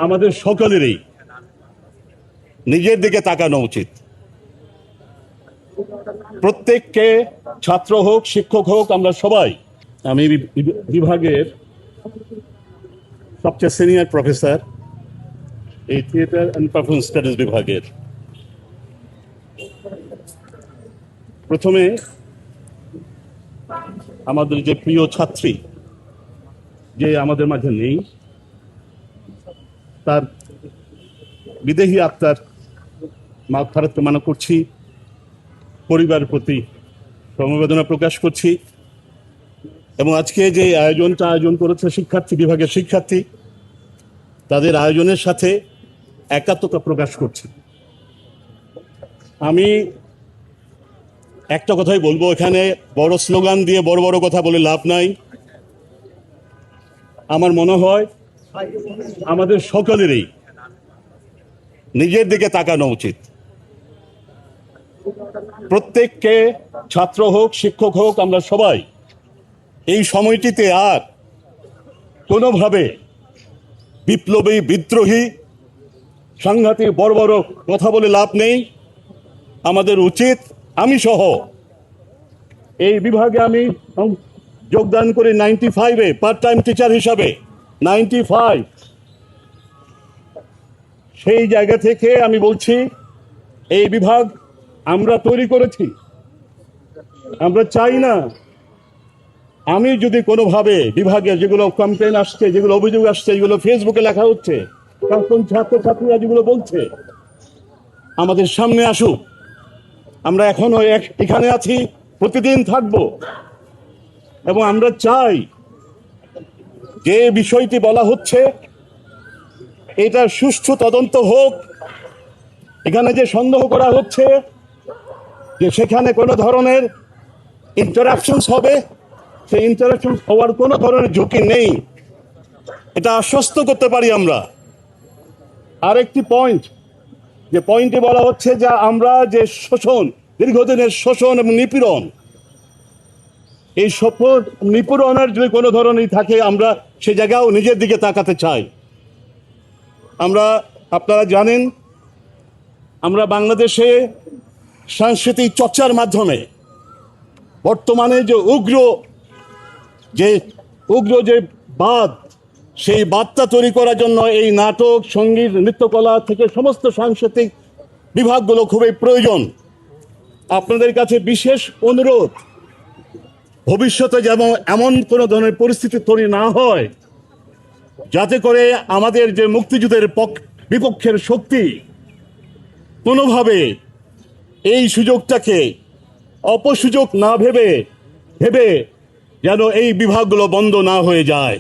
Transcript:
আমাদের সকলেরই নিজের দিকে তাকানো উচিত। প্রত্যেককে, ছাত্র হোক শিক্ষক হোক, আমরা সবাই, আমি বিভাগের সবচেয়ে সিনিয়র প্রফেসর এই থিয়েটার অ্যান্ড পারফরমেন্স স্টাডিজ বিভাগের। প্রথমে আমাদের যে প্রিয় ছাত্রী যে আমাদের মাঝে নেই, তার বিদেহী আত্মার মাগফিরাত কামনা করছি, পরিবারের প্রতি সমবেদনা প্রকাশ করছি এবং আজকে যে আয়োজন করেছে শিক্ষার্থী বিভাগের শিক্ষার্থী, তাদের আয়োজনের সাথে একাত্মতা প্রকাশ করছি। আমি একটা কথাই বলবো, এখানে বড় স্লোগান দিয়ে বড় বড় কথা বলে লাভ নাই। আমার মনে হয় আমাদের সকলেরই নিজের দিকে তাকানো উচিত। প্রত্যেককে, ছাত্র হোক শিক্ষক হোক, আমরা সবাই এই সময়টিতে আর কোনোভাবে বিপ্লবী, বিদ্রোহী, সাংঘাতিক বড় বড় কথা বলে লাভ নেই। আমাদের উচিত, আমি সহ এই বিভাগে আমি যোগদান করি 95-এ পার্ট টাইম টিচার হিসাবে। 95, সেই জায়গা থেকে আমি বলছি এই বিভাগ আমরা তৈরি করেছি, আমরা চাই না আমি যদি কোনোভাবে বিভাগে যেগুলো কমপ্লেন আসছে, যেগুলো অভিযোগ আসছে, যেগুলো ফেসবুকে লেখা হচ্ছে, তখন ছাত্রছাত্রীরা যেগুলো বলছে আমাদের সামনে আসুক। আমরা এখনো এখানে আছি, প্রতিদিন থাকব এবং আমরা চাই যে বিষয়টি বলা হচ্ছে এটা সুষ্ঠু তদন্ত হোক। এখানে যে সন্দেহ করা হচ্ছে যে সেখানে কোনো ধরনের ইন্টারাকশনস হবে, সেই ইন্টারাকশন হওয়ার কোনো ধরনের ঝুঁকি নেই, এটা আশ্বস্ত করতে পারি আমরা। আরেকটি পয়েন্ট, যে পয়েন্টে বলা হচ্ছে যে আমরা যে শোষণ, দীর্ঘদিনের শোষণ এবং নিপীড়ন, এই নিপীড়নের যদি কোনো ধরনের থাকে, আমরা সে জায়গাও নিজের দিকে তাকাতে চাই। আপনারা জানেন, আমরা বাংলাদেশে সাংস্কৃতিক চর্চার মাধ্যমে বর্তমানে যে উগ্র যে বাদ, সেই বাদটা তৈরি করার জন্য এই নাটক, সঙ্গীত, নৃত্যকলা থেকে সমস্ত সাংস্কৃতিক বিভাগগুলো খুবই প্রয়োজন। আপনাদের কাছে বিশেষ অনুরোধ, ভবিষ্যতে যেমন এমন কোনো ধরনের পরিস্থিতি তৈরি না হয়, যাতে করে আমাদের যে মুক্তিযুদ্ধের বিপক্ষের শক্তি কোনোভাবে এই সুযোগটাকে অপসুযোগ না ভেবে যেন এই বিভাগগুলো বন্ধ না হয়ে যায়।